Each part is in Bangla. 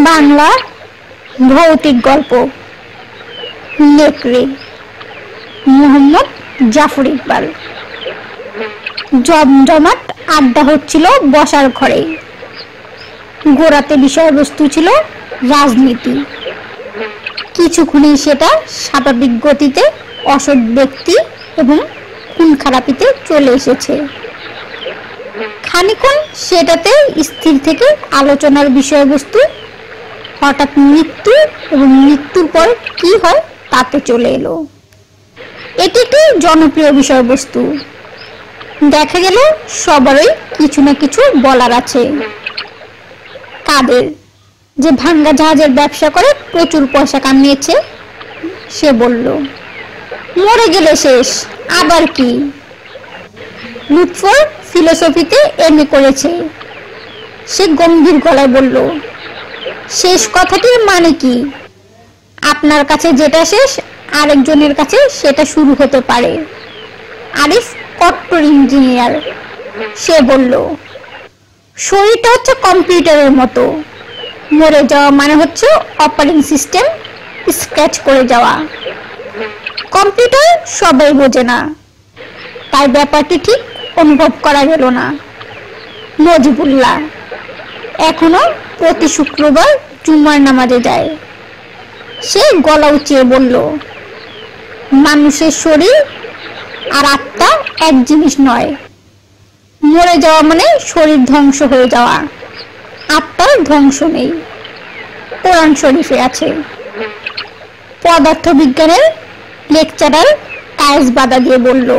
বাংলা ভৌতিক গল্প নেকড়ে মোহাম্মদ জাফর ইকবাল। জমজমাট আড্ডা হচ্ছিল বসার ঘরে। গোড়াতে বিষয়বস্তু ছিল রাজনীতি। কিছুক্ষণেই সেটা স্বাভাবিক গতিতে অসৎ ব্যক্তি এবং খুন খারাপিতে চলে এসেছে। খানিকক্ষণ সেটাতে স্থির থেকে আলোচনার বিষয়বস্তু হঠাৎ মৃত্যু এবং মৃত্যুর পর কি হয় তাতে চলে এলো। এটি একটি জনপ্রিয় বিষয়বস্তু। দেখা গেল সবারই কিছু না কিছু বলার আছে। কাদের যে ভাঙ্গা জাহাজের ব্যবসা করে প্রচুর পয়সা কামিয়েছে সে বলল, মরে গেলে শেষ, আবার কি। লুৎফর ফিলোসফিতে এমএ করেছে। সে গম্ভীর গলায় বলল, শেষ কথাটির মানে কি? আপনার কাছে যেটা শেষ আরেকজনের কাছে সেটা শুরু হতে পারে। আরিফ কট্টর ইঞ্জিনিয়ার। সে বলল, শরীরটা হচ্ছে কম্পিউটারের মতো। মরে যাওয়া মানে হচ্ছে অপারেটিং সিস্টেম স্ক্র্যাচ করে যাওয়া। কম্পিউটার সবাই বোঝে না, তাই ব্যাপারটি ঠিক অনুভব করা গেল না। মজিবুল্লাহ এখনো প্রতি শুক্রবার জুমার নামাজে যায়। সে গলা উঁচিয়ে বলল, মানুষের শরীর আর আত্মা এক জিনিস নয়। মরে যাওয়া মানে শরীর ধ্বংস হয়ে যাওয়া, আত্মার ধ্বংস নেই। কোরআন শরীফে আছে। পদার্থ বিজ্ঞানের লেকচারার কায়েস বাধা দিয়ে বলল,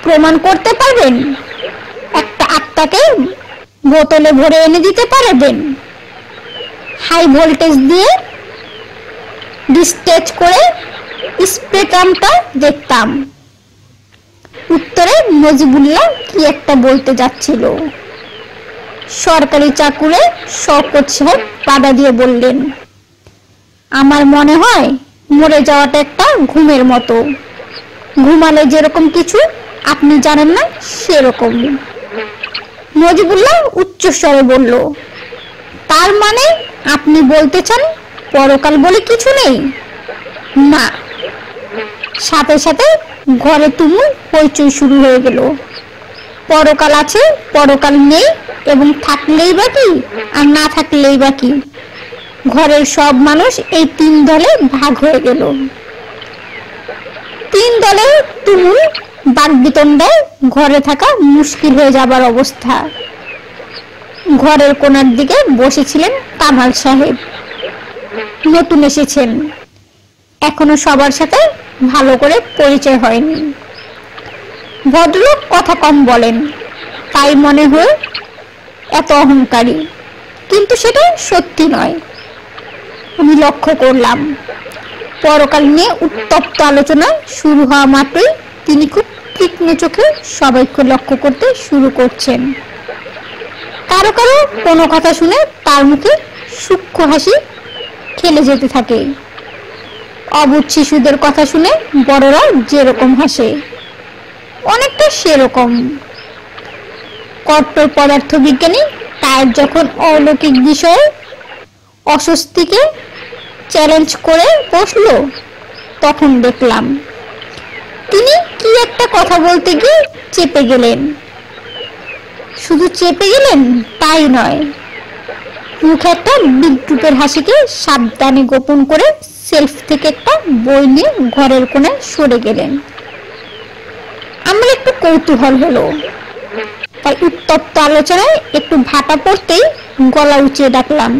প্রমাণ করতে পারবেন? একটা আত্মাকে বোতলে ভরে এনে দিতে পারবেন? হাই ভোল্টেজ দিয়ে ডিসচার্জ করে স্পেকট্রামটা দেখতাম। উত্তরে মজিবুল্লাহ কি একটা বলতে যাচ্ছিল। সরকারি চাকুরে শওকত সাহেব বাধা দিয়ে বললেন, আমার মনে হয় মরে যাওয়াটা একটা ঘুমের মতো। ঘুমালে যেরকম কিছু আপনি জানেন না সেরকম। মজিবুল্লাহ উচ্চস্বরে বলল, তার মানে আপনি বলতে চান পরকাল বলে কিছু নেই? না। সাথে সাথে ঘরে তুমুল হইচই শুরু হয়ে গেল। পরকাল আছে, পরকাল নেই, এবং থাকলেই বা কি আর না থাকলেই বা কি। ঘরের সব মানুষ এই তিন দলে ভাগ হয়ে গেল। তিন দলে তুমুল বাকবিতণ্ডায় ঘরে থাকা মুশকিল হয়ে যাবার অবস্থা। ঘরের কোণার দিকে বসেছিলেন কামাল সাহেব। নতুন এসেছেন, এখনো সবার সাথে ভালো করে পরিচয় হয়নি। ভদ্রলোক কথা কম বলেন, তাই মনে হয় এত অহংকারী, কিন্তু সেটা সত্যি নয়। আমি লক্ষ্য করলাম পরকাল নিয়ে উত্তপ্ত আলোচনা শুরু হওয়া মাত্রই তিনি খুব তীক্ষ্ণ চোখে সবাইকে লক্ষ্য করতে শুরু করছেন। কারো কারো কোনো কথা শুনে তার মুখে সূক্ষ্ম হাসি খেলে যেতে থাকে। অবুঝ শিশুদের কথা শুনে বড়রা যেরকম হাসে, অনেকটা সেরকম। কট্টর পদার্থ বিজ্ঞানী তার যখন অলৌকিক বিষয়ে অস্বস্তিকে চ্যালেঞ্জ করে বসলো, তখন দেখলাম তিনি কি একটা কথা বলতে গিয়ে চেপে গেলেন। শুধু চেপে গেলেন তাই নয়, মুখে একটা বিদ্রুপের হাসিকে সাবধানে গোপন করে সেলফ থেকে একটা বই নিয়ে ঘরের কোণে সরে গেলেন। আমার একটু কৌতূহল হলো, তাই উত্তপ্ত আলোচনায় একটু ভাটা পড়তেই গলা উঁচিয়ে ডাকলাম,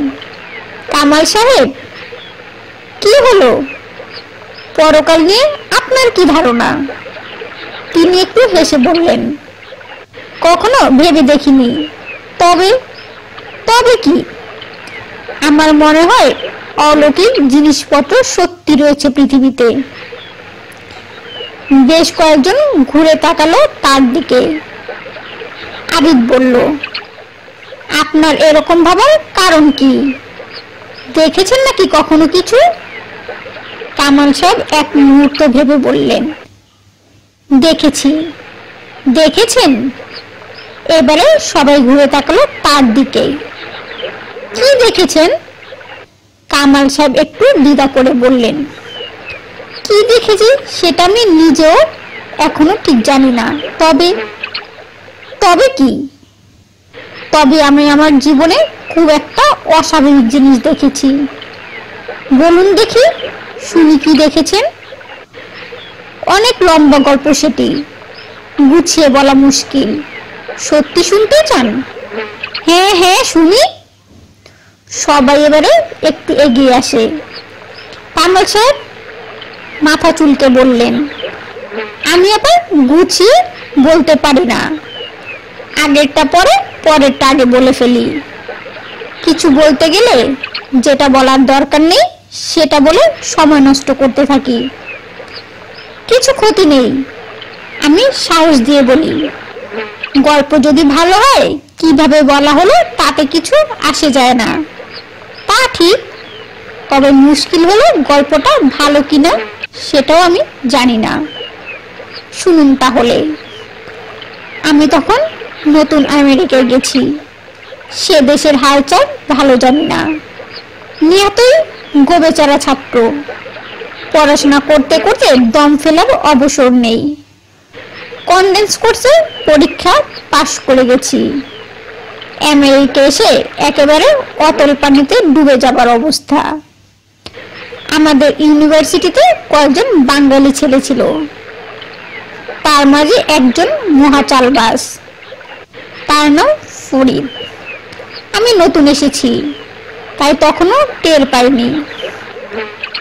কামাল সাহেব, কি হলো? পরকাল নিয়ে আপনার কি ধারণা? তিনি একটু হেসে বললেন, কখনো ভেবে দেখিনি। তবে তবে কি? আমার মনে হয় অলৌকিক জিনিসপত্র সত্যি রয়েছে পৃথিবীতে। বেশ কয়েকজন ঘুরে তাকালো তার দিকে। আবিদ বলল, আপনার এরকম ভাবার কারণ কি? দেখেছেন নাকি কখনো কিছু? কামাল সাহেব এক মুহূর্ত ভেবে বললেন, দেখেছি। দেখেছেন? এবারে সবাই ঘুরে তাকালো তার দিকে। কি দেখেছেন? কামাল সাহেব একটু দ্বিধা করে বললেন, কি দেখেছি সেটা আমি নিজেও এখনো ঠিক জানি না। তবে কি? তবে আমি আমার জীবনে খুব একটা অস্বাভাবিক জিনিস দেখেছি। বলুন দেখি, শুনি কি দেখেছেন। অনেক লম্বা গল্প, সেটি গুছিয়ে বলা মুশকিল। সত্যি শুনতে চান? হ্যাঁ হ্যাঁ, শুনি। সবাই এবারে একটু এগিয়ে আসে। কামাল সাহেব মাথা চুলকে বললেন, আমি আবার গুছিয়ে বলতে পারি না। আগেরটা পরে, পরেরটা আগে বলে ফেলি। কিছু বলতে গেলে যেটা বলার দরকার নেই সেটা বলে সময় নষ্ট করতে থাকি। কিছু ক্ষতি নেই, আমি সাহস দিয়ে বলি। গল্প যদি ভালো হয়, কিভাবে বলা হলো তাতে কিছু আসে যায় না। তা ঠিক, তবে মুশকিল হলো গল্পটা ভালো কিনা সেটাও আমি জানি না। শুনুন তাহলে। আমি তখন নতুন আমেরিকায় গেছি। সে দেশের হালচাল ভালো জানি না। নিহতই গোবেচারা ছাত্র। পড়াশোনা করতে করতে দম ফেলার অবসর নেই। কনডেন্স কোর্সে পরীক্ষা পাশ করে গেছি। আমেরিকা এসে একেবারে অতল পানিতে ডুবে যাবার অবস্থা। আমাদের ইউনিভার্সিটিতে কয়েকজন বাঙালি ছেলে ছিল, তার মাঝে একজন মহাচালবাজ। তার নাম ফরিদ। আমি নতুন এসেছি, তাই তখনও টের পাইনি।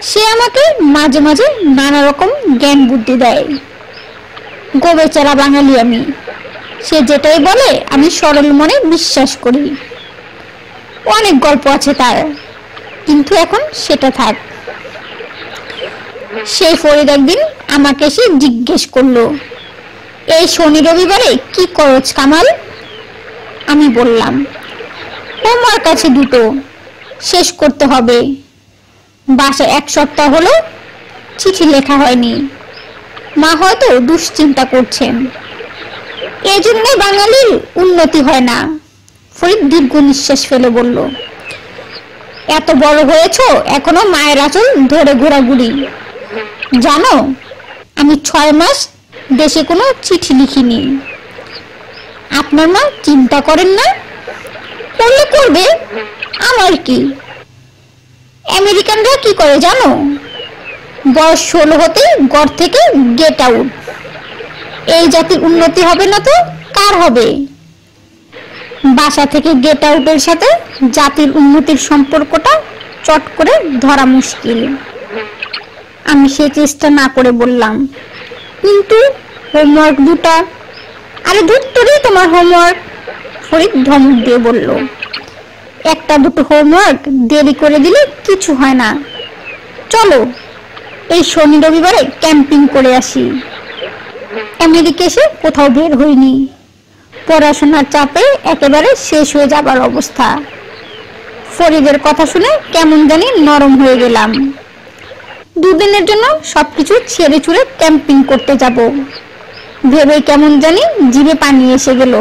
সে আমাকে মাঝে মাঝে নানা রকম জ্ঞান বুদ্ধি দেয়। গোবেচারা বাঙালি আমি, সে যেটাই বলে আমি সরল মনে বিশ্বাস করি। অনেক গল্প আছে তার, কিন্তু এখন সেটা থাক। সেই ফরিদ একদিন আমাকে এসে জিজ্ঞেস করলো, এই শনি রবিবারে কি করছ কামাল? আমি বললাম, হোমওয়ার্ক আছে দুটো, শেষ করতে হবে। বাসায় 1 সপ্তাহ হলো চিঠি লেখা হয়নি। মা হয়তো দুশ্চিন্তা করছেন। এই জন্য বাঙালির উন্নতি হয় না। ফরিদ দীর্ঘ নিঃশ্বাস ফেলে বলল, এত বড় হয়েছো এখনো মায়ের আঁচল ধরে ঘোরাঘুরি। জানো, আমি 6 মাস দেশে কোনো চিঠি লিখিনি। আপনার মা চিন্তা করেন না? করলে করবে, আমার কি। আমেরিকানরা কি করে জানো? বয়স 16 হতে ঘর থেকে গেট আউট। এই জাতির উন্নতি হবে না তো কার হবে? বাসা থেকে গেট আউটের সাথে জাতির উন্নতির সম্পর্কটা চট করে ধরা মুশকিল। আমি সে চেষ্টা না করে বললাম, কিন্তু হোমওয়ার্ক দুটা। আরে ধুত্তরি তোমার হোমওয়ার্ক, ফরিদ ধমক দিয়ে বলল। একটা দুটো হোমওয়ার্ক দেরি করে দিলে কিছু হয় না। চলো এই শনি রবিবারে ক্যাম্পিং করে আসি। আমেরিকা এসে কোথাও বের হইনি। পড়াশোনার চাপে একেবারে শেষ হয়ে যাবার অবস্থা। ফরিদের কথা শুনে কেমন জানি নরম হয়ে গেলাম। 2 দিনের জন্য সবকিছু ছেড়ে ছুড়ে ক্যাম্পিং করতে যাব ভেবে কেমন জানি জিভে পানি এসে গেল।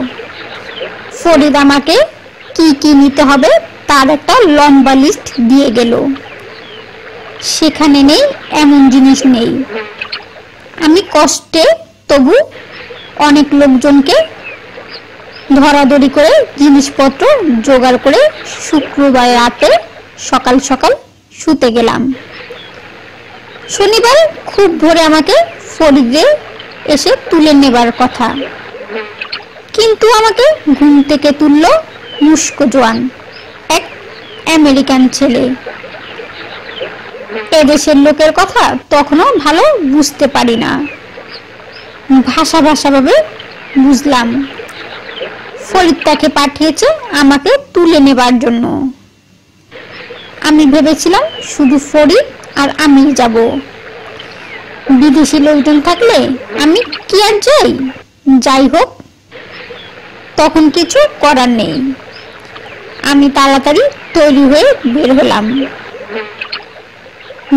ফরিদ আমাকে কি কি নিতে হবে তার একটা লম্বা লিস্ট দিয়ে গেল। সেখানে নেই এমন জিনিস নেই। আমি কষ্টে তবু অনেক লোকজনকে ধরাধরি করে জিনিসপত্র জোগাড় করে শুক্রবার রাতে সকাল সকাল শুতে গেলাম। শনিবার খুব ভোরে আমাকে ফরিদে এসে তুলে নেবার কথা, কিন্তু আমাকে ঘুম থেকে তুলল মুস্কো জোয়ান এক আমেরিকান ছেলে। এদেশের লোকের কথা তখনও ভালো বুঝতে পারি না, ভাষা ভাবে বুঝলাম। ফরিদ তাকে পাঠিয়েছে আমাকে তুলে নেবার জন্য। আমি ভেবেছিলাম শুধু ফরিদ আর আমি যাব। বিদেশি লোকজন থাকলে আমি কি আর যাই? যাই হোক, তখন কিছু করার নেই। আমি তাড়াতাড়ি তৈরি হয়ে বের হলাম।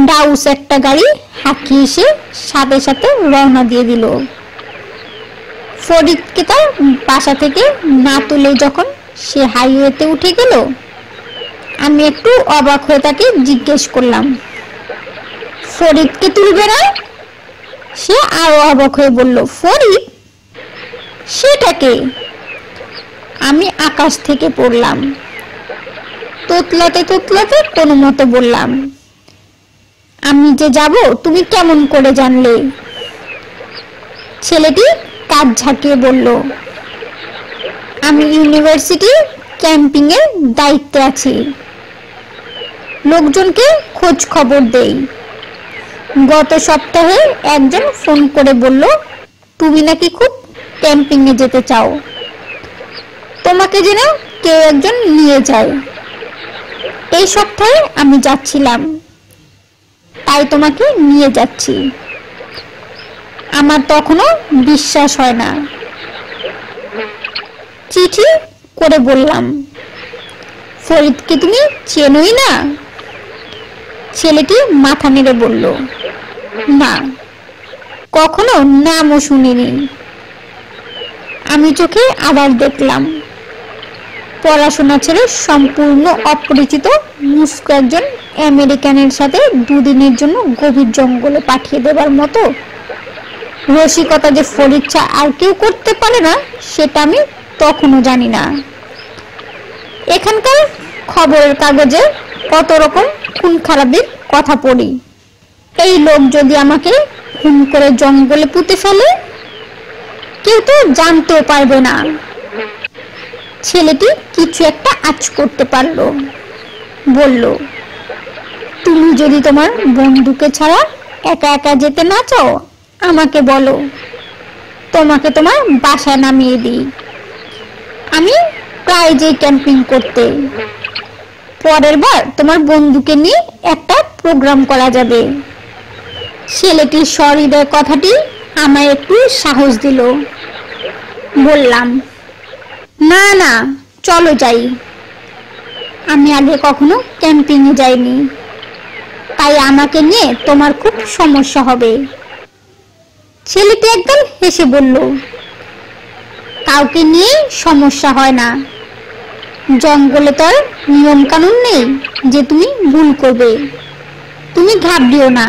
ডাউস একটা গাড়ি হাঁকিয়ে এসে সাথে সাথে রওনা দিয়ে দিল। ফরিদকে তার বাসা থেকে না তুলে যখন সে হাইওয়েতে উঠে গেল, আমি একটু অবাক হয়ে তাকে জিজ্ঞেস করলাম, ফরিদকে তুলবে না? সে আরো অবাক হয়ে বলল, ফরিদ? সেটাকে? আমি আকাশ থেকে পড়লাম। তোতলাতে তোতলাতে কোনো মতে বললাম, আমি যে যাব তুমি কেমন করে জানলে? ছেলেটি কাঁধ ঝাঁকিয়ে বলল, আমি ইউনিভার্সিটি ক্যাম্পিং এর দায়িত্বে আছি, লোকজনকে খোঁজ খবর দেই। গত সপ্তাহে একজন ফোন করে বলল তুমি নাকি খুব ক্যাম্পিং এ যেতে চাও, তোমাকে যেন কেউ একজন নিয়ে যায়। এই সপ্তাহে আমি যাচ্ছিলাম, তাই তোমাকে নিয়ে যাচ্ছি। আমার তখনও বিশ্বাস হয় না। চিঠি করে বললাম, ফরিদকে তুমি চেনোই না? ছেলেটি মাথা নেড়ে বলল, না, কখনো নামও শুনিনি। আমি চোখে আবার দেখলাম, পড়াশোনা ছেড়ে সম্পূর্ণ অপরিচিত মুস্ক একজন আমেরিকানের সাথে দুদিনের জন্য গভীর জঙ্গলে পাঠিয়ে দেবার মতো রসিকতা যে ফরিদ ছাড়া আর কেউ করতে পারে না, সেটা আমি তখনও জানি না। এখানকার খবরের কাগজে কত রকম খুন খারাপির কথা পড়ি। এই লোক যদি আমাকে খুন করে জঙ্গলে পুঁতে ফেলে, কেউ তো জানতেও পারবে না। ছেলেটি কিছু একটা আঁচ করতে পারলো, বলল, তুমি যদি তোমার বন্ধুকে ছাড়া একা একা যেতে না চাও, আমাকে বলো, তোমাকে তোমার বাসায় নামিয়ে দিই। আমি প্রায় যে ক্যাম্পিং করতে, পরের বার তোমার বন্ধুকে নিয়ে একটা প্রোগ্রাম করা যাবে। ছেলেটির সহৃদয় কথাটি আমায় একটু সাহস দিল। বললাম, না না, চলো যাই। আমি আগে কখনো ক্যাম্পিং এ যাইনি, তাই আমাকে নিয়ে তোমার খুব সমস্যা হবে। ছেলেটি একদম হেসে বলল, কাউকে নিয়ে সমস্যা হয় না। জঙ্গলে তো আর নিয়ম কানুন নেই যে তুমি ভুল করবে। তুমি ঘাবড়িও না,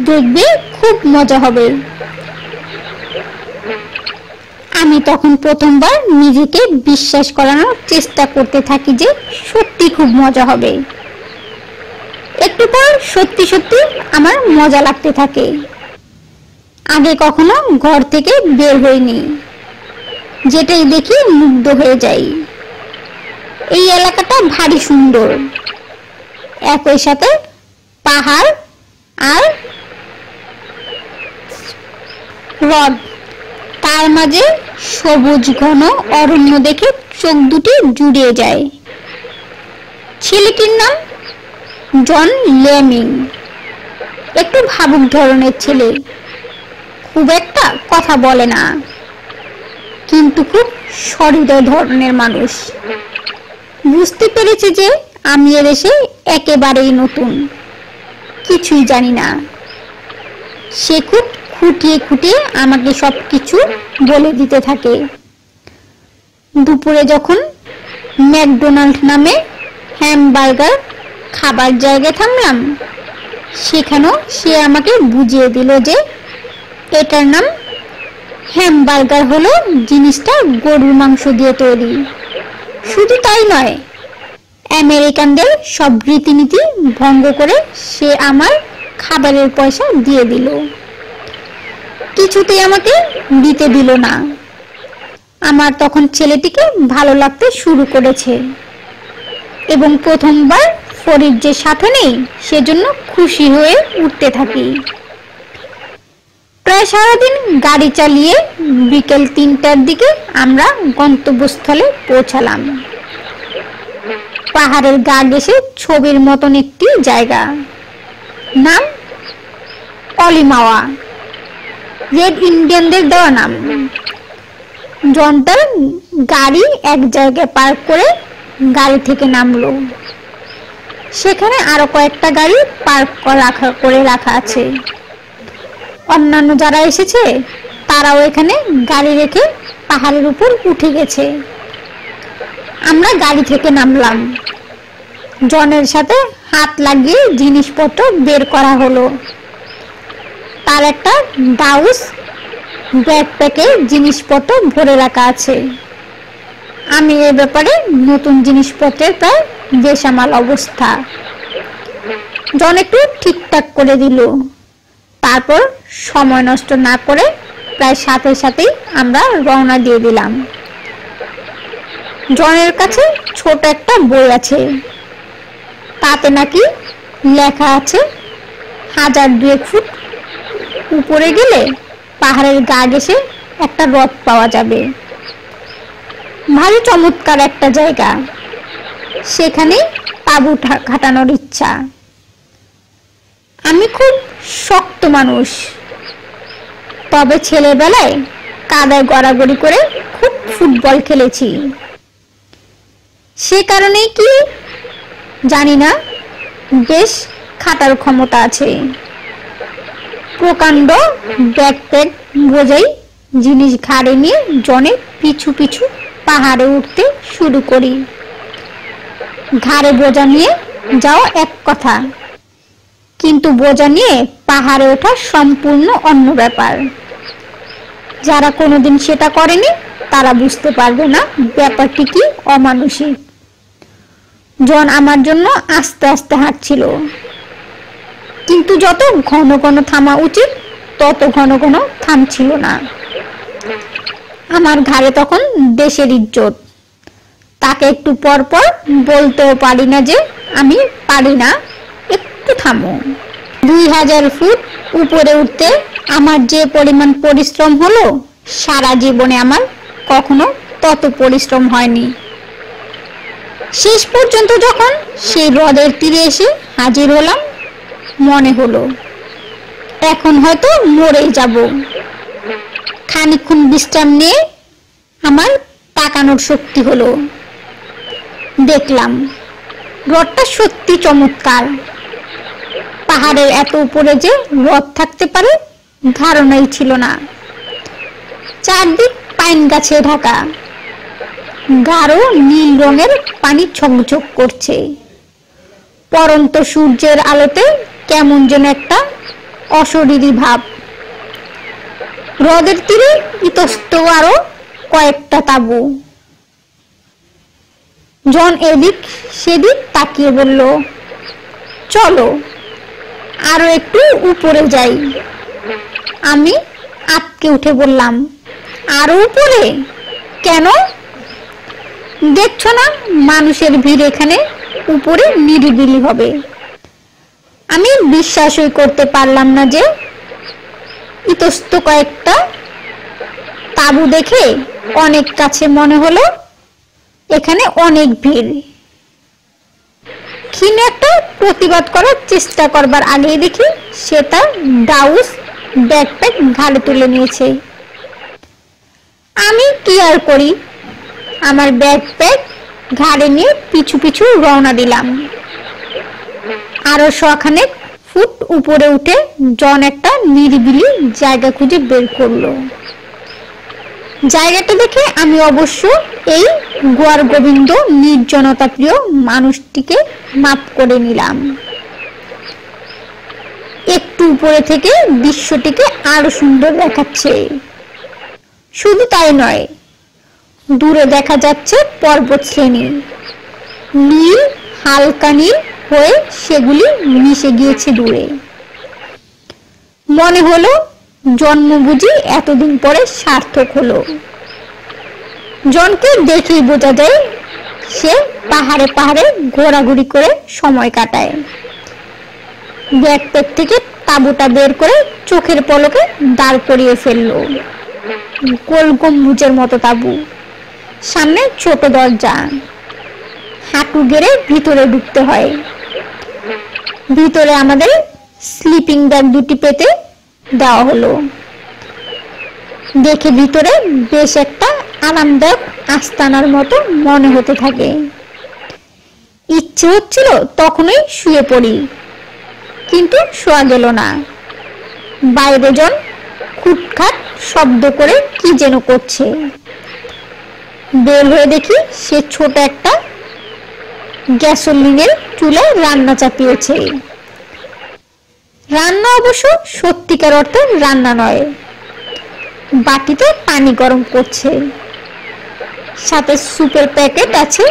দেখবে খুব মজা হবে। আমি তখন প্রথমবার নিজেকে বিশ্বাস করানোর চেষ্টা করতে থাকি যে সত্যি খুব মজা হবে। একটু পর সত্যি সত্যি আমার মজা লাগতে থাকে। আগে কখনো ঘর থেকে বের হইনি, যেটাই দেখি মুগ্ধ হয়ে যাই। এই এলাকাটা ভারী সুন্দর, একই সাথে পাহাড় আর হ্রদ, তার মাঝে সবুজ ঘন অরণ্য দেখে চোখ দুটি জুড়িয়ে যায়। ছেলেটির নাম জন লেমিং, একটু ভাবুক ধরনের ছেলে, খুব একটা কথা বলে না, কিন্তু খুব সহৃদয় ধরনের মানুষ। বুঝতে পেরেছে যে আমি এর দেশে একেবারেই নতুন, কিছুই জানি না। সে খুব খুঁটিয়ে খুঁটিয়ে আমাকে সবকিছু বলে দিতে থাকে। দুপুরে যখন ম্যাকডোনাল্ড নামে হ্যামবার্গার খাবার জায়গায় থামলাম, সেখানেও সে আমাকে বুঝিয়ে দিল যে এটার নাম হ্যামবার্গার, হলো জিনিসটা গরুর মাংস দিয়ে তৈরি। শুধু তাই নয়, আমেরিকানদের সব রীতিনীতি ভঙ্গ করে সে আমার খাবারের পয়সা দিয়ে দিল। কিছুতেই আমাকে দিতে দিল না। আমার তখন ছেলেটিকে ভালো লাগতে শুরু করেছে এবং প্রথমবার ফরিদ যে সাথে নেই সেজন্য খুশি হয়ে উঠতে থাকি। প্রায় সারাদিন গাড়ি চালিয়ে বিকেল 3টার দিকে আমরা গন্তব্যস্থলে পৌঁছালাম। পাহাড়ের গা ঘেঁষে ছবির মতন একটি জায়গা, নাম অলিমাওয়া, রেড ইন্ডিয়ানদের দেওয়া নাম। জনতার গাড়ি এক জায়গায় পার্ক করে গাড়ি থেকে নামলো। সেখানে আরো কয়েকটা গাড়ি পার্ক করে রাখা আছে। অন্যান্য যারা এসেছে তারাও এখানে গাড়ি রেখে পাহাড়ের উপর উঠে গেছে। আমরা গাড়ি থেকে নামলাম। জনের সাথে হাত লাগিয়ে জিনিসপত্র বের করা হলো। তার একটা ডাউস ব্যাকপ্যাকে জিনিসপত্র ভরে রাখা আছে। আমি এ ব্যাপারে নতুন জিনিসপত্রের প্রায় বেসামাল অবস্থা। জন একটু ঠিকঠাক করে দিল। তারপর সময় নষ্ট না করে প্রায় সাথে সাথেই আমরা রওনা দিয়ে দিলাম। জনের কাছে ছোট একটা বই আছে, তাতে নাকি লেখা আছে 1002 ফুট উপরে গেলে পাহাড়ের গা ঘেঁষে একটা হ্রদ পাওয়া যাবে। ভারী চমৎকার একটা জায়গা, সেখানে তাঁবু খাটানোর ইচ্ছা। আমি খুব শক্ত মানুষ, তবে ছেলেবেলায় কাদায় গড়াগড়ি করে খুব ফুটবল খেলেছি। সে কারণেই কি জানি না বেশ খাটার ক্ষমতা আছে। প্রকাণ্ড ব্যাকপ্যাক বোঝাই জিনিস ঘাড়ে নিয়ে জনে পিছু পিছু পাহাড়ে উঠতে শুরু করি। ঘাড়ে বোঝা নিয়ে যাওয়া এক কথা, কিন্তু বোঝা নিয়ে পাহাড়ে ওঠা সম্পূর্ণ অন্য ব্যাপার। যারা কোনোদিন সেটা করেনি তারা বুঝতে পারবে না ব্যাপারটি কি অমানুষিক। জন আমার জন্য আস্তে আস্তে হাঁটছিল, কিন্তু যত ঘন ঘন থামা উচিত তত ঘন ঘন থামছিল না। আমার ঘাড়ে তখন দেশের ইজ্জত, তাকে একটু পর পর বলতেও পারি না যে আমি পারি না, একটু থামো। 2000 ফুট উপরে উঠতে আমার যে পরিমাণ পরিশ্রম হলো, সারা জীবনে আমার কখনো তত পরিশ্রম হয়নি। শেষ পর্যন্ত যখন সেই হ্রদের তীরে এসে হাজির হলাম, মনে হলো এখন হয়তো মরেই যাব। খানিকক্ষণ বিশ্রাম নিয়ে আমার তাকানোর শক্তি হলো। দেখলাম হ্রদটা সত্যি চমৎকার। পাহাড়ের এত উপরে যে হ্রদ থাকতে পারে ধারণাই ছিল না। চারদিক পাইন গাছে ঢাকা, গাঢ় নীল রঙের পানি ঝকঝক করছে। পরন্ত সূর্যের আলোতে কেমন যেন একটা অশরীরী ভাব। হ্রদের তীরে ইতস্ত আরো কয়েকটা তাঁবু। জন এদিক সেদিক তাকিয়ে বলল, চলো আরো একটু উপরে যাই। আমি আটকে উঠে বললাম, আরো উপরে কেন? দেখছো না মানুষের ভিড়, এখানে উপরে নিরিবিলি হবে। আমি বিশ্বাসই করতে পারলাম না যে ইতস্ত কয়েকটা তাঁবু দেখে অনেক কাছে মনে হলো এখানে অনেক ভিড়। ক্ষীণ একটা প্রতিবাদ করার চেষ্টা করবার আগেই দেখি সে তার ডাউস ব্যাকপ্যাক ঘাড়ে তুলে নিয়েছে। আমি কি আর করি, আমার ব্যাকপ্যাক ঘাড়ে নিয়ে পিছু পিছু রওনা দিলাম। আরো 100 ফুট উপরে উঠে জন একটা নিরিবিলি জায়গা খুঁজে বের করলো। জায়গাটা দেখে আমি অবশ্য এই গোয়ার গোবিন্দ নির্জনতা প্রিয় মানুষটিকে মাপ করে নিলাম। একটু উপরে থেকে দৃশ্যটিকে আরো সুন্দর দেখাচ্ছে। শুধু তাই নয়, দূরে দেখা যাচ্ছে পর্বত শ্রেণী, নীল হালকা নীল হয়ে সেগুলি মিশে গিয়েছে দূরে। মনে হলো জন্ম বুঝি এতদিন পরে সার্থক হলো। জনকে দেখেই বোঝা যায় সে পাহাড়ে পাহাড়ে ঘোরাঘুরি করে সময় কাটায়। ব্যাকপ্যাক থেকে তাঁবুটা বের করে চোখের পলকে দাঁড় করিয়ে ফেললো। গোল গম্বুজের মতো তাঁবু, সামনে ছোট দরজা, হাঁটু গেড়ে ভিতরে ঢুকতে হয়। ভিতরে আমাদের স্লিপিং ব্যাগ দুটি পেতে দেওয়া হলো। দেখে ভিতরে বেশ একটা আরামদায়ক আস্তানার মতো মনে হতে থাকে। ইচ্ছে হচ্ছিল তখনই শুয়ে পড়ি, কিন্তু শোয়া গেল না। বাইরে জন খুটখাট শব্দ করে কি যেন করছে। বের হয়ে দেখি সে ছোট একটা গ্যাসোলিনের চুলায় রান্না চাপিয়েছে। রান্না অবশ্য সত্যিকার অর্থে রান্না নয়, বাটিতে পানি গরম করছে, সাথে স্যুপের প্যাকেট আছে।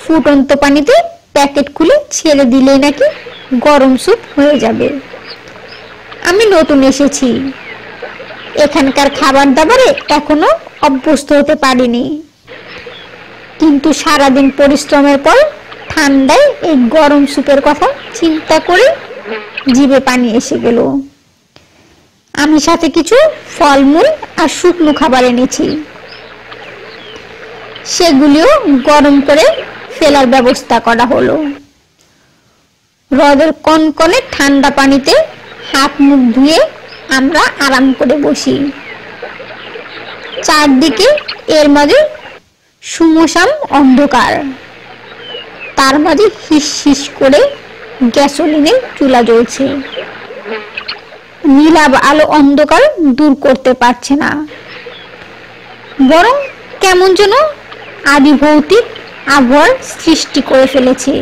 ফুটন্ত পানিতে প্যাকেট খুলে ছেড়ে দিলেই নাকি গরম স্যুপ হয়ে যাবে। আমি নতুন এসেছি, এখানকার খাবার দাবারে এখনো অভ্যস্ত হতে পারিনি, কিন্তু সারাদিন পরিশ্রমের পর ঠান্ডায় এই গরম স্যুপের কথা চিন্তা করে জিভে পানি এসে গেল। আমি সাথে কিছু ফলমূল আর শুকনো খাবার এনেছি, সেগুলিও গরম করে ফেলার ব্যবস্থা করা হলো। হ্রদের কনকনে ঠান্ডা পানিতে হাত মুখ ধুয়ে আমরা আরাম করে বসি। চারদিকে এর মাঝে সুমসাম অন্ধকার, তার মাঝে হিস হিস করে গ্যাসোলিনের চুলা জ্বলছে। নীলাভ আলো অন্ধকার দূর করতে পারছে না, বরং কেমন যেন আদিভৌতিক আবহাওয়ার সৃষ্টি করে ফেলেছে।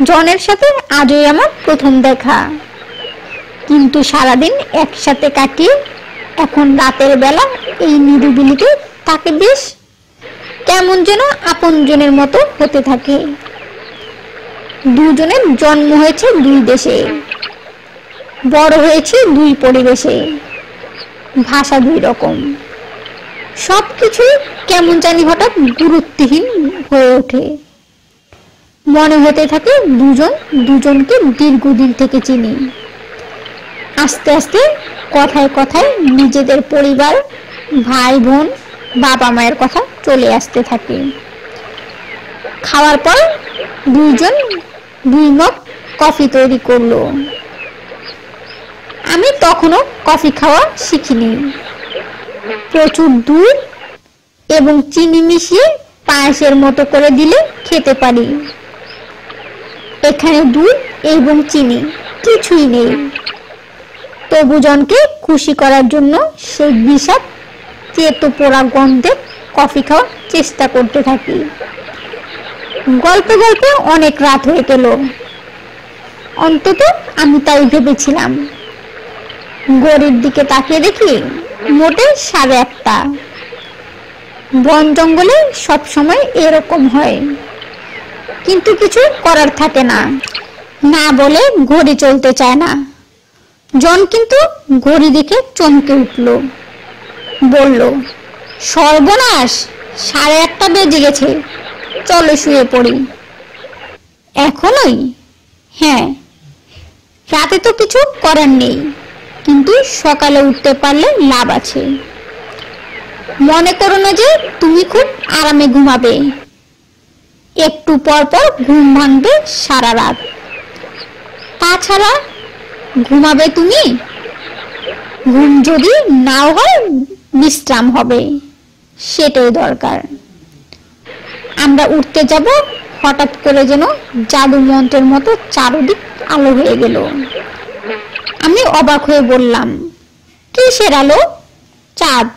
জনের সাথে আজই আমার প্রথম দেখা, কিন্তু সারাদিন একসাথে কাটিয়ে এখন রাতের বেলা এই নিরিবিলিতে তাকে বেশ কেমন যেন আপনজনের মতো হতে থাকে। দুজনের জন্ম হয়েছে দুই দেশে, বড় হয়েছে দুই পরিবেশে, ভাষা দুই রকম, সবকিছুই কেমন জানি হঠাৎ গুরুত্বহীন হয়ে ওঠে। মনে হতে থাকে দুজন দুজনকে দীর্ঘদিন থেকে চিনি। আস্তে আস্তে কথায় কথায় নিজেদের পরিবার, ভাই বোন, বাবা মায়ের কথা চলে আসতে থাকে। খাওয়ার পর দুইজন দুই মগ কফি তৈরি করলো। আমি তখনও কফি খাওয়া শিখিনি। প্রচুর দুধ এবং চিনি মিশিয়ে পায়েসের মতো করে দিলে খেতে পারি। এখানে দুধ এবং চিনি কিছুই নেই, তবু জনকে খুশি করার জন্য সেই বিষাদ তেতো পোড়া গন্ধে কফি খাওয়ার চেষ্টা করতে থাকি। গল্পে গল্পে অনেক রাত হয়ে গেল, অন্তত আমি তাই ভেবেছিলাম। ঘড়ির দিকে তাকিয়ে দেখি মোটে 1:30। বন জঙ্গলে সবসময় এরকম হয়, কিন্তু কিছু করার থাকে না, না বলে ঘড়ি চলতে চায় না। জন কিন্তু ঘড়ি দেখে চমকে উঠল, বলল, সর্বনাশ, 1:30 বেজে গেছে, চলো শুয়ে পড়ি। এখনই? হ্যাঁ, রাতে তো কিছু করার নেই, কিন্তু সকালে উঠতে পারলে লাভ আছে। মনে করো না যে তুমি খুব আরামে ঘুমাবে, একটু পর পর ঘুম ভাঙবে সারা রাত। তাছাড়া ঘুমাবে তুমি, ঘুম যদি নাও হয় বিশ্রাম হবে, সেটাই দরকার। আমরা উঠতে যাব, হঠাৎ করে যেন জাদু মন্ত্রের মতো চারদিক আলো হয়ে গেল। আমি অবাক হয়ে বললাম, কিসের আলো? চাঁদ।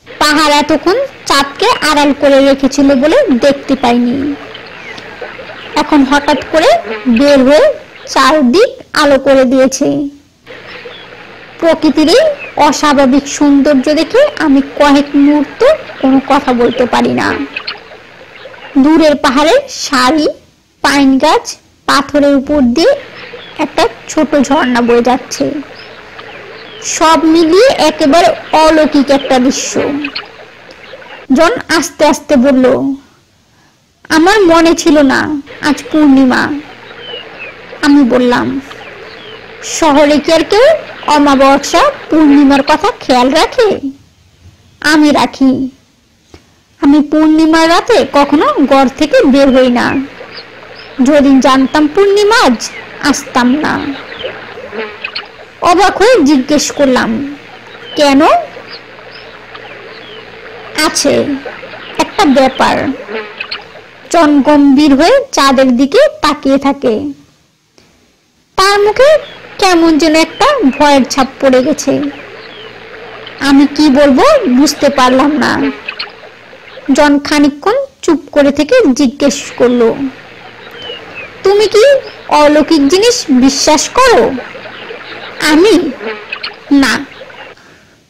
পাহাড় এতক্ষণ চাঁদকে আড়াল করে রেখেছিল বলে দেখতে পাইনি, এখন হঠাৎ করে বের হয়ে চারদিক আলো করে দিয়েছে। প্রকৃতির এই অস্বাভাবিক সৌন্দর্য দেখে আমি কয়েক মুহূর্ত কোনো কথা বলতে পারি না। দূরের পাহাড়ের সারি, পাইন গাছ, পাথরের উপর দিয়ে একটা ছোট ঝর্ণা বয়ে যাচ্ছে, সব মিলিয়ে একেবারে অলৌকিক একটা দৃশ্য। জন আস্তে আস্তে বলল, আমার মনে ছিল না আজ পূর্ণিমা। আমি বললাম, শহরে কি আর কেউ অমাবস্যা পূর্ণিমার কথা খেয়াল রাখে? আমি রাখি। আমি পূর্ণিমার রাতে কখনো ঘর থেকে বের হই না। যদি জানতাম পূর্ণিমা আজ, আসতাম না। অবাক হয়ে জিজ্ঞেস করলাম, কেন? আছে একটা ব্যাপার। জন গম্ভীর হয়ে চাঁদের দিকে তাকিয়ে থাকে, তার মুখে কেমন যেন একটা ভয়ের ছাপ পড়ে গেছে। আমি কি বলবো বুঝতে পারলাম না। জন খানিকক্ষণ চুপ করে থেকে জিজ্ঞেস করলো, তুমি কি অলৌকিক জিনিস বিশ্বাস করো? আমি, না।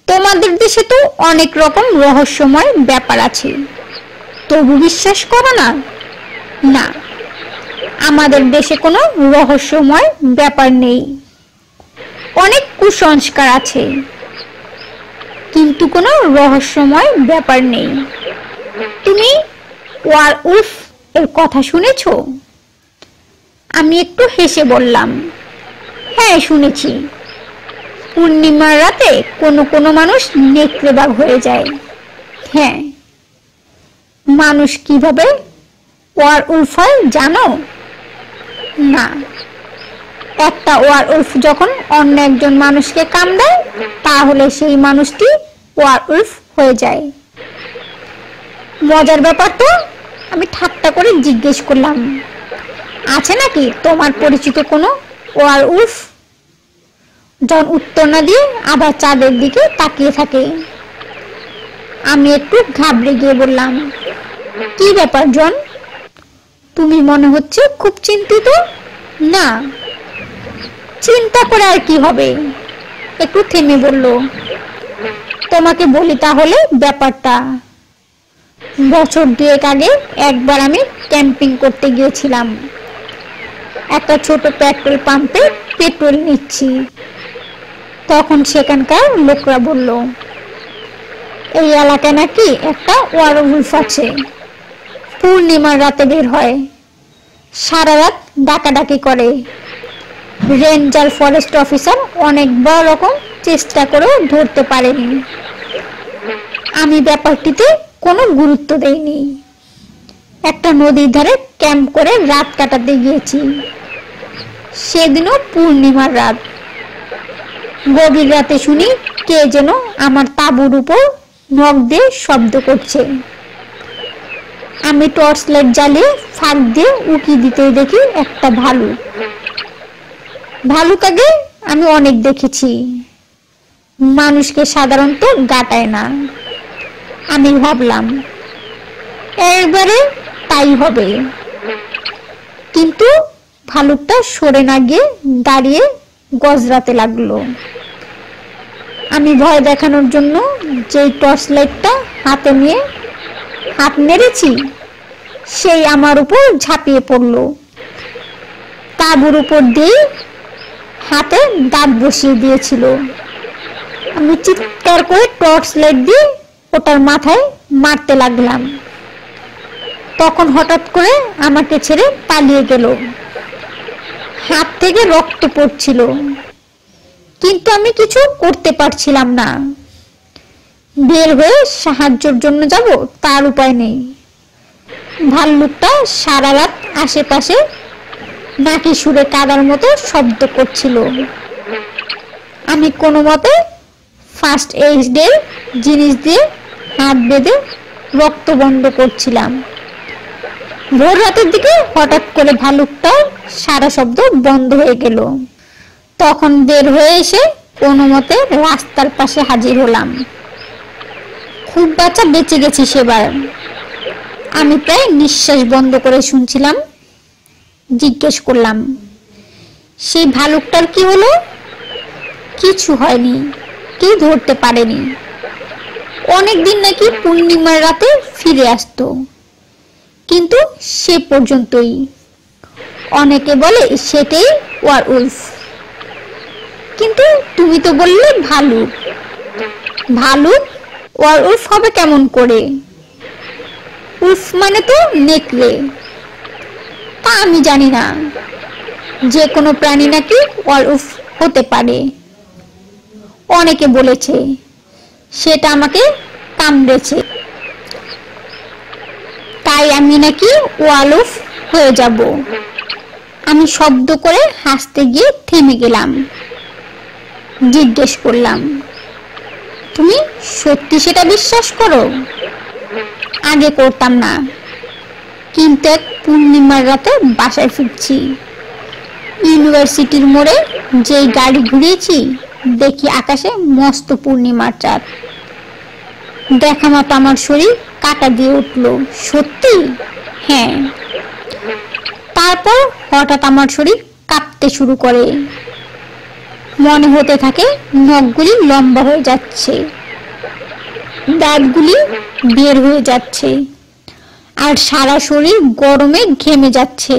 তোমাদের দেশে তো অনেক রকম রহস্যময় ব্যাপার আছে, তবু বিশ্বাস করো না? না, আমাদের দেশে কোনো রহস্যময় ব্যাপার নেই। অনেক কুসংস্কার আছে, কিন্তু কোনো রহস্যময় ব্যাপার নেই। তুমি ওয়ারউলফ এর কথা শুনেছো? আমি একটু হেসে বললাম, হ্যাঁ শুনেছি। পূর্ণিমার রাতে কোনো কোনো মানুষ নেকড়ে বাঘ হয়ে যায়। হ্যাঁ। মানুষ কিভাবে ওয়ারউলফ হয় জানো? না। একটা ওয়ারউলফ যখন অন্য একজন মানুষকে কামড়ায়, তাহলে সেই মানুষটি ওয়ারউলফ হয়ে যায়। মজার ব্যাপার তো। আমি ঠাট্টা করে জিজ্ঞেস করলাম, আছে নাকি তোমার পরিচিত কোনো ওয়ারউলফ? জন উত্তর না দিয়ে আবার চাঁদের দিকে তাকিয়ে থাকে। আমি একটু ঘাবড়ে গিয়ে বললাম, কি ব্যাপার জন? তুমি মনে হচ্ছে খুব চিন্তিত। না, চিন্তা করে আর কি হবে? একটু থেমে বলল, তোমাকে বলি তাহলে ব্যাপারটা। বছর দুয়েক আগে একবার আমি ক্যাম্পিং করতে গিয়েছিলাম। একটা ছোট পেট্রোল পাম্পে পেট্রোল নিচ্ছি। তখন সেখানকার লোকরা বলল, এই এলাকায় নাকি একটা ওয়ারউলফ আছে। পূর্ণিমার রাতে বের হয়, সারা রাত ডাকাডাকি করে। রেঞ্জার ফরেস্ট অফিসার অনেকবার রকম চেষ্টা করেও ধরতে পারেনি। আমি ব্যাপারটিতে কোনো গুরুত্ব দেইনি। একটা নদীর ধারে ক্যাম্প করে রাত কাটাতে গিয়েছি। সেদিনও পূর্ণিমার রাত। গভীর রাতে শুনি কে যেন আমার তাঁবুর উপর নখ দিয়ে শব্দ করছে। আমি টর্চ লাইট জ্বালিয়ে ফাঁক দিয়ে উকি দিতে দেখি একটা ভালুক। ভালুক আগে আমি অনেক দেখেছি, মানুষকে সাধারণত গাটায় না। আমি ভাবলাম এবারে তাই হবে, কিন্তু ভালুকটা সরে না গিয়ে দাঁড়িয়ে গজরাতে লাগলো। আমি ভয় দেখানোর জন্য যে টর্চ লাইটটা হাতে নিয়ে হাত নেড়েছি, সেই আমার উপর ঝাঁপিয়ে পড়লো। তাঁবুর উপর দিয়ে হাতে দাঁত বসিয়ে দিয়েছিল। আমি চিৎকার করে টর্চ লাইট দিয়ে ওটার মাথায় মারতে লাগলাম। তখন হঠাৎ করে আমাকে ছেড়ে পালিয়ে গেল। হাত থেকে রক্ত পড়ছিল, কিন্তু আমি কিছু করতে পারছিলাম না। বের হয়ে সাহায্যের জন্য যাব তার উপায় নেই। ভাল্লুকটা সারা রাত আশেপাশে নাকি সুরে কাদার মতো শব্দ করছিল। আমি কোনো মতে ফার্স্ট এইডের জিনিস দিয়ে হাত বেঁধে রক্ত বন্ধ করছিলাম। ভোর রাতের দিকে হঠাৎ করে ভালুকটার সারা শব্দ বন্ধ হয়ে গেল। তখন বের হয়ে এসে কোনো মতে রাস্তার পাশে হাজির হলাম। খুব বাঁচা বেঁচে গেছি সেবার। আমি প্রায় নিঃশ্বাস বন্ধ করে শুনছিলাম। জিজ্ঞেস করলাম, সেই ভালুকটার কি হলো? কিছু হয়নি, কেউ ধরতে পারেনি। অনেকদিন নাকি পূর্ণিমার রাতে ফিরে আসতো, কিন্তু সে পর্যন্তই। অনেকে বলে সেটাই ওয়ারউলফ। কিন্তু তুমি তো বললে ভালুক। ভালুক ওয়ারউলফ হবে কেমন করে? উলফ মানে তো নেকড়ে। তা আমি জানি না। যে কোনো প্রাণী নাকি ওয়ারউলফ হতে পারে। অনেকে বলেছে সেটা আমাকে কামড়েছে, তাই আমি নাকি ওয়ারউলফ হয়ে যাব। আমি শব্দ করে হাসতে গিয়ে থেমে গেলাম। জিজ্ঞেস করলাম, তুমি সত্যি সেটা বিশ্বাস করো? আগে করতাম না, কিন্তু এক পূর্ণিমার রাতে বাসায় ফিরছি। ইউনিভার্সিটির মোড়ে যেই গাড়ি ঘুরিয়েছি, দেখি আকাশে মস্ত পূর্ণিমার চাঁদ। দেখা মতো আমার শরীর কাঁটা দিয়ে উঠল। সত্যি? হ্যাঁ। তারপর হঠাৎ আমার শরীর কাঁপতে শুরু করে, মনে হতে থাকে নখগুলি লম্বা হয়ে যাচ্ছে, দাঁতগুলি বের হয়ে যাচ্ছে, আর সারা শরীর গরমে ঘেমে যাচ্ছে।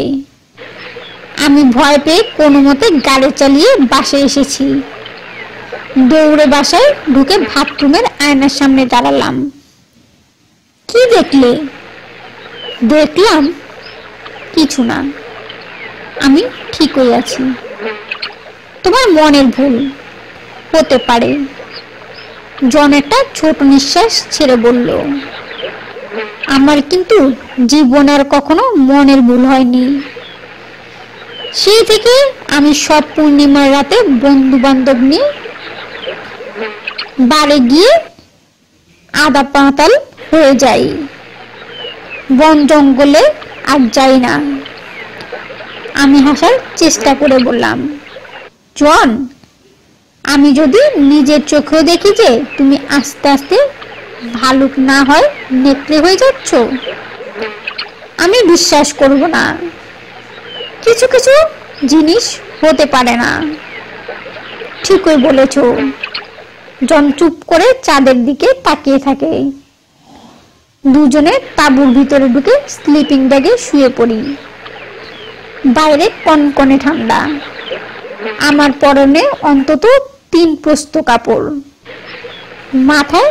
আমি ভয় পেয়ে কোনো মতে গাড়ি চালিয়ে বাসায় এসেছি। দৌড়ে বাসায় ঢুকে বাথরুমের আয়নার সামনে দাঁড়ালাম। কি দেখলে? দেখলাম কিছু না, আমি ঠিকই আছি। তোমার মনের ভুল হতে পারে। জন একটা ছোট নিঃশ্বাস ছেড়ে বলল, আমার কিন্তু জীবনের কখনো মনের ভুল হয়নি। সেই থেকে আমি সব পূর্ণিমার রাতে বন্ধু বান্ধব নিয়ে বাড়ি গিয়ে আদা পাতাল হয়ে যাই, বন জঙ্গলে আর যাই না। আমি হাসার চেষ্টা করে বললাম, জন, আমি যদি নিজের চোখেও দেখি যে তুমি আস্তে আস্তে ভালুক না হয় নেকড়ে হয়ে যাচ্ছ, আমি বিশ্বাস করব না। কিছু কিছু জিনিস হতে পারে না। ঠিকই বলেছ। জন চুপ করে চাঁদের দিকে তাকিয়ে থাকে। দুজনে তাঁবুর ভিতরে ঢুকে স্লিপিং ব্যাগে শুয়ে পড়ি। বাইরে কনকনে ঠান্ডা। আমার পরনে অন্তত 3 প্রস্থ কাপড়, মাথায়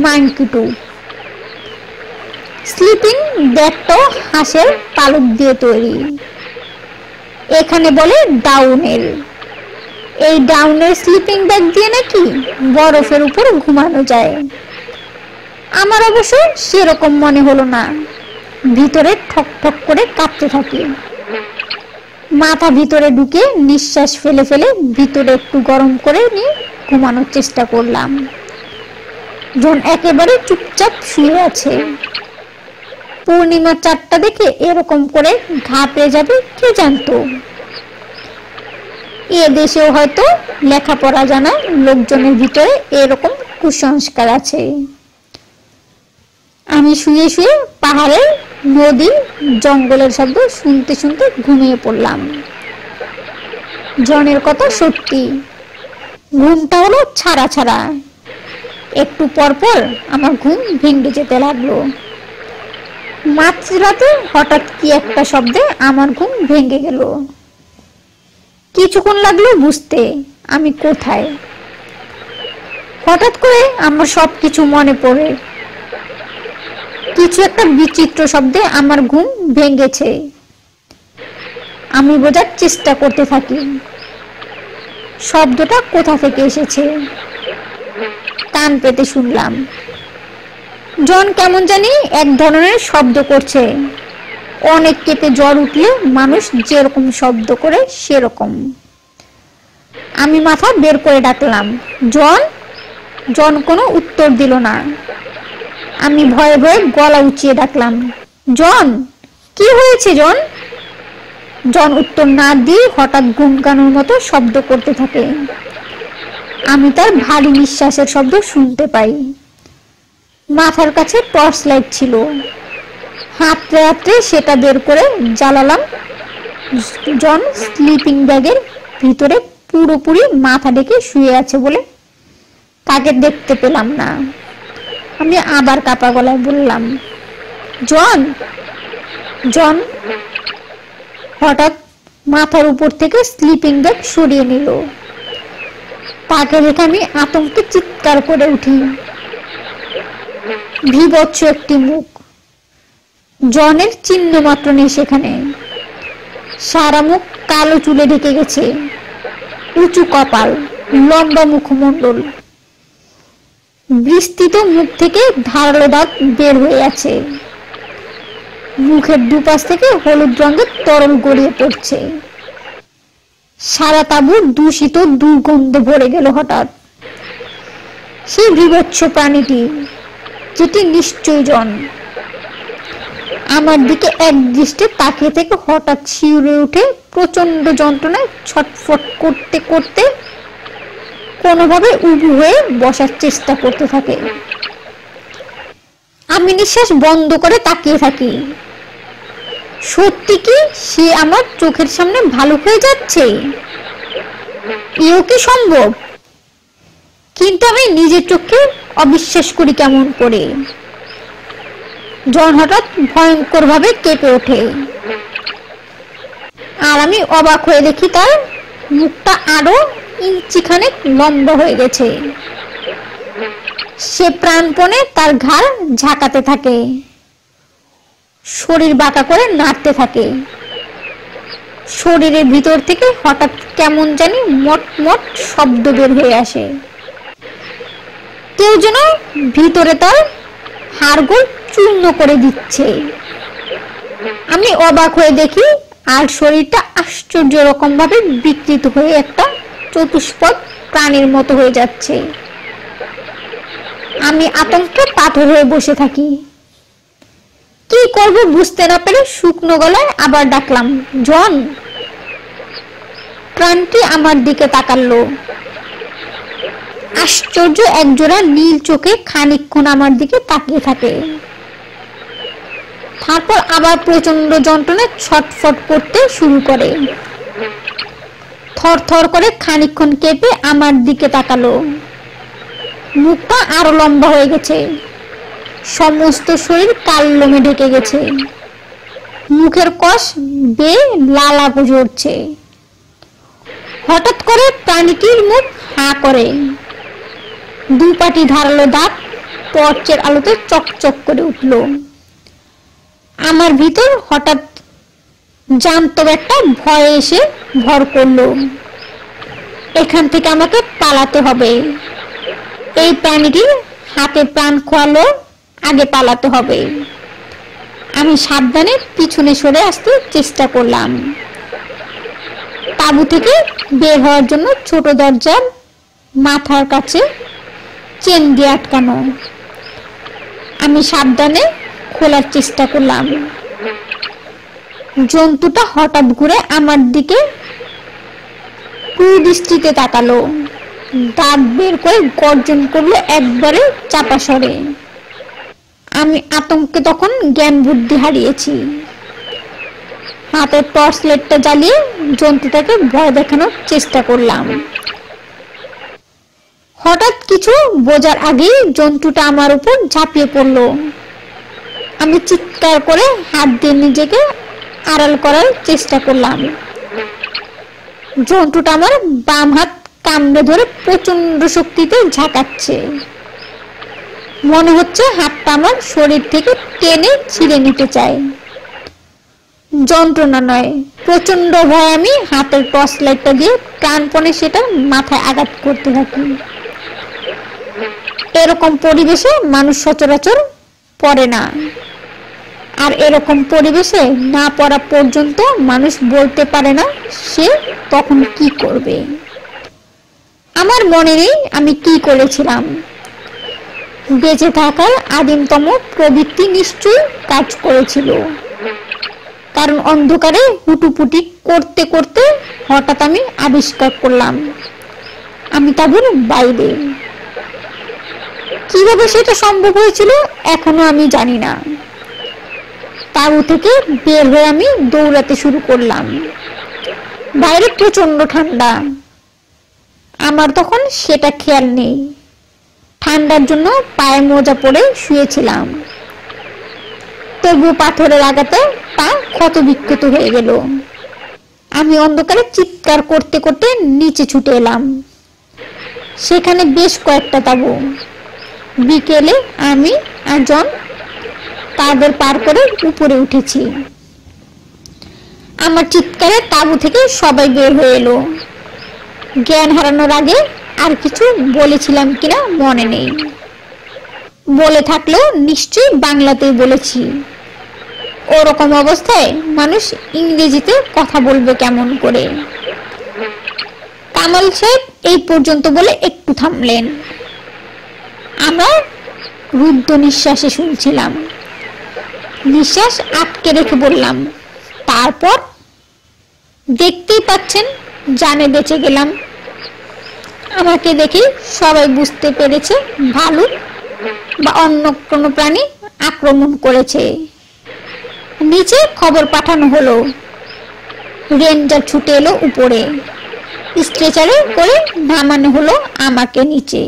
মাইনকিটু। স্লিপিং ব্যাগটাও হাঁসের পালক দিয়ে তৈরি। এখানে বলে ডাউনের। এই ডাউনের স্লিপিং ব্যাগ দিয়ে নাকি বরফের উপর ঘুমানো যায়। আমার অবশ্য সেরকম মনে হলো না। ভিতরে ঠক ঠক করে কাঁপতে থাকি। মাথা ভিতরে ঢুকে নিঃশ্বাস ফেলে ফেলে ভিতরে একটু গরম করে নিয়ে ঘুমানোর চেষ্টা করলাম। জন একেবারে চুপচাপ শুয়ে আছে। পূর্ণিমার চাঁদটা দেখে এরকম করে ঘাবড়ে যাবে কে জানতো। এ দেশেও হয়তো লেখাপড়া জানা লোকজনের ভিতরে এরকম কুসংস্কার আছে। আমি শুয়ে শুয়ে পাহাড়ের, নদী, জঙ্গলের শব্দ শুনতে শুনতে ঘুমিয়ে পড়লাম। জনের কথা সত্যি, ঘুমটা হলো ছাড়া ছাড়া। একটু পর পর আমার ঘুম ভেঙে যেতে লাগলো। মাঝরাতে হঠাৎ কি একটা শব্দে আমার ঘুম ভেঙে গেল। কিছুক্ষণ লাগলো বুঝতে আমি কোথায়। হঠাৎ করে আমার সবকিছু মনে পড়ে। কিছু একটা বিচিত্র শব্দে আমার ঘুম ভেঙেছে। আমি বোঝার চেষ্টা করতে থাকি শব্দটা কোথা থেকে এসেছে। কান পেতে শুনলাম জন কেমন জানি এক ধরনের শব্দ করছে। অনেক কেটে জ্বর উঠলে মানুষ যেরকম শব্দ করে সেরকম। আমি মাথা বের করে ডাকলাম, জন। জন কোনো উত্তর দিল না। আমি ভয়ে ভয়ে গলা উঁচিয়ে ডাকলাম, জন, কি হয়েছে জন? জন উত্তর না দিয়ে হঠাৎ গুমগানোর মতো শব্দ করতে থাকে। আমি তার ভারী নিঃশ্বাসের শব্দ শুনতে পাই। মাথার কাছে টর্চ লাইট ছিল। হাতড়ে হাতড়ে সেটা বের করে জ্বালালাম। জন স্লিপিং ব্যাগের ভিতরে পুরোপুরি মাথা ঢেকে শুয়ে আছে বলে তাকে দেখতে পেলাম না। আমি আবার কাপা গলায় বললাম, জন। জন হঠাৎ মাথার উপর থেকে স্লিপিং ব্যাগ সরিয়ে নিল। তাকে দেখে আমি আতঙ্কে চিৎকার করে উঠি। ভীভৎস একটি মুখ। জনের চিহ্ন মাত্র নেই সেখানে। সারা মুখ কালো চুলে ঢেকে গেছে। উঁচু কপাল, লম্বা মুখমণ্ডল। বিস্তৃত মুখ থেকে ধারালো দাঁত বের হয়ে আছে। মুখের দুপাশ থেকে হলুদ রঙের তরল গড়িয়ে পড়ছে। সারা তাঁবু দূষিত দুর্গন্ধ ভরে গেল হঠাৎ। সেই বিভৎস প্রাণীটি, যেটি নিশ্চয় জন, আমার দিকে এক দৃষ্টে তাকিয়ে থেকে হঠাৎ শিউরে উঠে প্রচন্ড যন্ত্রণায় ছটফট করতে করতে কোনোভাবে উবু হয়ে বসার চেষ্টা করতে থাকে। আমি নিঃশ্বাস বন্ধ করে তাকিয়ে থাকি। সত্যি কি সে আমার চোখের সামনে ভালো হয়ে যাচ্ছে? এও কি সম্ভব? কিন্তু আমি নিজের চোখে অবিশ্বাস করি কেমন করে। জন হঠাৎ ভয়ঙ্কর ভাবে কেঁপে ওঠে, আর আমি অবাক হয়ে দেখি তার মুখটা আরো ইঞ্চিখানেক লম্বা হয়ে গেছে। সে প্রাণপণে তার ঘাড় ঝাঁকাতে থাকে, শরীর বাঁকা করে নাড়তে থাকে। শরীরের ভিতর থেকে হঠাৎ কেমন জানি মট মট শব্দ বের হয়ে আসে। কেউ যেন ভিতরে তার হাড়গোড় চূর্ণ করে দিচ্ছে। আমি অবাক হয়ে দেখি, আর শরীরটা আশ্চর্য রকম ভাবে বিকৃত হয়ে একটা চতুষ্পদ প্রাণীর মতো হয়ে যাচ্ছে। আমি আতঙ্কে পাথর হয়ে বসে থাকি। কি করব বুঝতে না পেরে শুকনো গলায় আবার ডাকলাম, জন। প্রাণটি আমার দিকে তাকালো। আশ্চর্য একজোড়া নীল চোখে খানিকক্ষণ আমার দিকে তাকিয়ে থাকে। তারপর আবার প্রচন্ড যন্ত্রণায় ছটফট করতে শুরু করে। থর থর করে খানিকক্ষণ কেঁপে আমার দিকে তাকালো। মুখটা আরো লম্বা হয়ে গেছে, সমস্ত শরীর কাল লোমে ঢেকে গেছে। মুখের কষ বেয়ে লালা ঝরছে। হঠাৎ করে প্রাণীটির মুখ হা করে। দুপাটি ধারালো দাঁত টর্চের আলোতে চকচক করে উঠল। আমার ভিতর হঠাৎ জান্তব একটা ভয় এসে ভর করলো। এখান থেকে আমাকে পালাতে হবে। এই প্রাণীটির হাতে প্রাণ খোয়ালো আগে পালাতে হবে। আমি সাবধানে পিছনে সরে আসতে চেষ্টা করলাম। তাঁবু থেকে বের হওয়ার জন্য ছোট দরজার মাথার কাছে চেন দিয়ে আটকানো। আমি সাবধানে খোলার চেষ্টা করলাম। জন্তুটা হঠাৎ ঘুরে আমার দিকে কুদৃষ্টিতে তাকালো। দাঁত বের করে গর্জন করলো একবারে চাপা স্বরে। আমি আতঙ্কে তখন জ্ঞান বুদ্ধি হারিয়েছি। হাতের টর্চ লাইটটা জ্বালিয়ে জন্তুটাকে ভয় দেখানোর চেষ্টা করলাম। হঠাৎ কিছু বোঝার আগেই জন্তুটা আমার উপর ঝাঁপিয়ে পড়লো। আমি চিৎকার করে হাত দিয়ে নিজেকে আড়াল করার চেষ্টা করলাম। জন্তুটা আমার বাম হাত কামড়ে ধরে প্রচন্ড শক্তিতে ঝাঁকাচ্ছে। মনে হচ্ছে হাতটা আমার শরীর থেকে টেনে ছিঁড়ে নিতে চায়। যন্ত্রণা নয়, প্রচন্ড ভয়। আমি হাতের টর্চ লাইটটা দিয়ে প্রাণপণে সেটা মাথায় আঘাত করতে থাকি। এরকম পরিবেশে মানুষ সচরাচর পড়ে না, আর এরকম পরিবেশে না পড়া পর্যন্ত মানুষ বলতে পারে না সে তখন কি করবে। আমার মনে নেই আমি কি করেছিলাম। বেঁচে থাকার আদিমতম প্রবৃত্তি নিশ্চয়ই কাজ করেছিল, কারণ অন্ধকারে হুটুপুটি করতে করতে হঠাৎ আমি আবিষ্কার করলাম আমি তাঁবুর বাইরে। কিভাবে সেটা সম্ভব হয়েছিল এখনো আমি জানি না। তাঁবু থেকে বের হয়ে আমি দৌড়াতে শুরু করলাম। বাইরে প্রচন্ড ঠান্ডা। আমার তখন সেটা খেয়াল নেই। ঠান্ডার জন্য পায়ে মোজা পরে শুয়েছিলাম। তবু পাথরের আঘাতে পা ক্ষত বিক্ষত হয়ে গেল। আমি অন্ধকারে চিৎকার করতে করতে নিচে ছুটে এলাম। সেখানে বেশ কয়েকটা তাঁবু। বিকেলে আমি আর জন তাদের পার করে উপরে উঠেছি। আমার চিৎকারে তাঁবু থেকে সবাই বের হয়ে এলো। জ্ঞান হারানোর আগে আর কিছু বলেছিলাম কিনা মনে নেই। বলে থাকলেও নিশ্চয়ই বাংলাতেই বলেছি। ওরকম অবস্থায় মানুষ ইংরেজিতে কথা বলবে কেমন করে। কামাল সাহেব এই পর্যন্ত বলে একটু থামলেন। আমরা রুদ্ধ নিঃশ্বাসে শুনছিলাম। নিঃশ্বাস আটকে রেখে বললাম, তারপর? দেখতেই পাচ্ছেন জানে বেঁচে গেলাম। আমাকে দেখে সবাই বুঝতে পেরেছে ভালুক বা অন্য কোনো প্রাণী আক্রমণ করেছে। নিচে খবর পাঠানো হলো। রেঞ্জার ছুটে এলো উপরে, স্ট্রেচারে করে নামানো হলো আমাকে নিচে।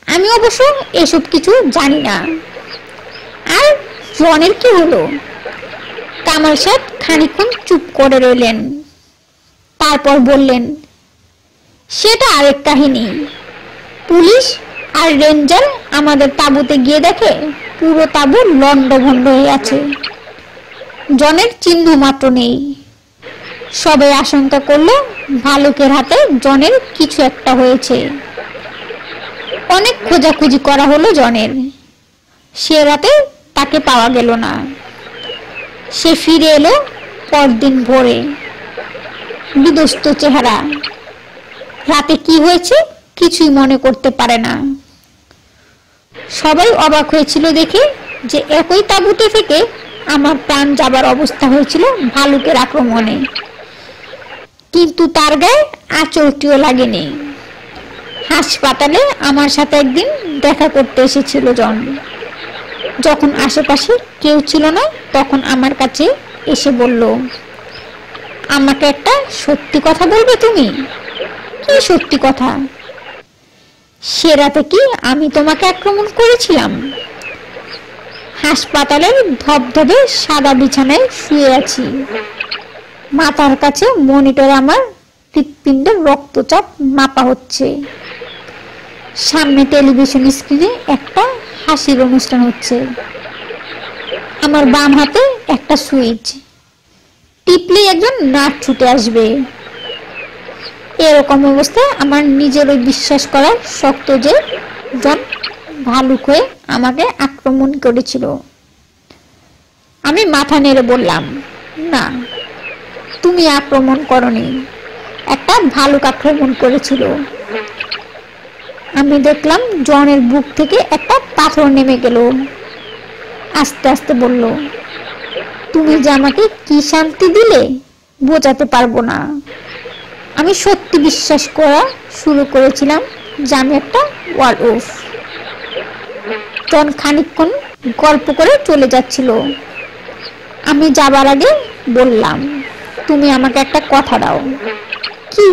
আমি অবশ্য এসব কিছু জানি না। আর জনের কি হলো? কামাল সাহেব খানিকক্ষণ চুপ করে রইলেন, তারপর বললেন, সেটা আরেক কাহিনী। পুলিশ আর রেঞ্জার আমাদের তাঁবুতে গিয়ে দেখে পুরো তাঁবু লন্ডভন্ড হয়ে আছে, জনের চিহ্ন মাত্র নেই। সবাই আশঙ্কা করলো ভালুকের হাতে জনের কিছু একটা হয়েছে। অনেক খোঁজাখুঁজি করা হলো জনের। সে রাতে তাকে পাওয়া গেল না। সে ফিরে এলো পরদিন ভোরে, বিধ্বস্ত চেহারা। রাতে কি হয়েছে কিছুই মনে করতে পারে না। সবাই অবাক হয়েছিল দেখে যে একই তাঁবুতে থেকে আমার প্রাণ যাবার অবস্থা হয়েছিল ভালুকের আক্রমণে, কিন্তু তার গায়ে আঁচড়টিও লাগেনি। হাসপাতালে আমার সাথে একদিন দেখা করতে এসেছিল জন। যখন আশেপাশে কেউ ছিল না তখন আমার কাছে এসে বলল, আমাকে একটা সত্যি কথা বলবে তুমি? কি সত্যি কথা? সে রাতে কি আমি তোমাকে আক্রমণ করেছিলাম? হাসপাতালের ধবধবে সাদা বিছানায় শুয়ে আছি। মাথার কাছে মনিটরে আমার হৃৎপিণ্ডের রক্তচাপ মাপা হচ্ছে। সামনে টেলিভিশন স্ক্রিনে একটা হাসির অনুষ্ঠান হচ্ছে। আমার বাম হাতে একটা সুইচ, টিপলেই একজন নার্স ছুটে আসবে। এরকম অবস্থায় আমার নিজেরও বিশ্বাস করা শক্ত যে জন ভালুক হয়ে আমাকে আক্রমণ করেছিল। আমি মাথা নেড়ে বললাম, না, তুমি আক্রমণ করনি, একটা ভালুক আক্রমণ করেছিল। আমি দেখলাম জনের বুক থেকে একটা পাথর নেমে গেল। আস্তে আস্তে বলল, তুমি যে আমাকে কি শান্তি দিলে বোঝাতে পারবো না। আমি সত্যি বিশ্বাস করা শুরু করেছিলাম যে আমি একটা ওয়ারউলফ। জন খানিকক্ষণ গল্প করে চলে যাচ্ছিল। আমি যাবার আগে বললাম, তুমি আমাকে একটা কথা দাও। কি?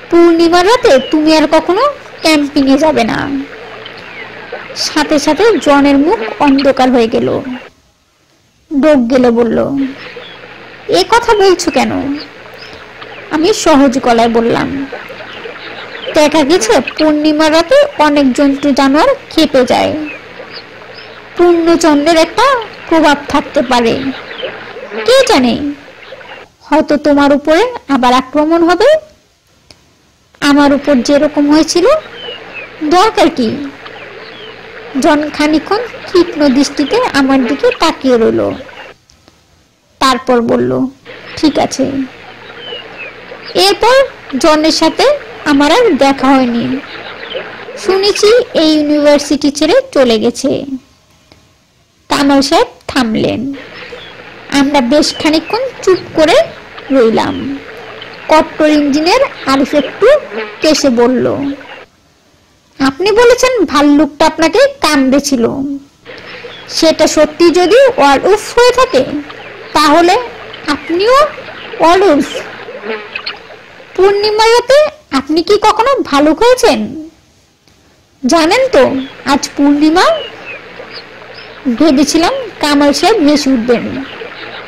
পূর্ণিমার রাতে তুমি আর কখনো ক্যাম্পিংয়ে যাবে না। সাথে সাথে জনের মুখ অন্ধকার হয়ে গেল। ডোক গেলে বলল, এ কথা বলছো কেন? আমি সহজ গলায় বললাম, দেখা গেছে পূর্ণিমার রাতে অনেক জন্তু জানোয়ার খেপে যায়। পূর্ণচন্দ্রের একটা প্রভাব থাকতে পারে, কে জানে, হয়তো তোমার উপরে আবার আক্রমণ হবে। আমার উপর যেরকম হয়েছিল, দরকার কি? জন খানিকক্ষণ তীক্ষ্ণ দৃষ্টিতে আমার দিকে তাকিয়ে রইল, তারপর বলল, ঠিক আছে। এরপর জনের সাথে আমার আর দেখা হয়নি। শুনেছি এই ইউনিভার্সিটি ছেড়ে চলে গেছে। কামাল সাহেব থামলেন। আমরা বেশ খানিকক্ষণ চুপ করে রইলাম। কট্টর ইঞ্জিনিয়ার আরিফ একটু কেসে বলল, আপনি বলেছেন ভাল্লুকটা আপনাকে কামড়েছিল। সেটা সত্যি যদি ওয়ারউলফ হয়ে থাকে, তাহলে আপনিও ওয়ারউলফ। পূর্ণিমার রাতে আপনি কি কখনো ভালুক হয়েছেন? জানেন তো আজ পূর্ণিমা। ভেবেছিলাম কামাল সাহেব হেসে উঠবেন,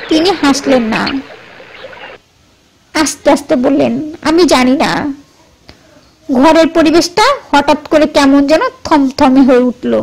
তিনি হাসলেন না। আস্তে আস্তে বললেন, আমি জানি না। ঘরের পরিবেশটা হঠাৎ করে কেমন যেন থমথমে হয়ে উঠল।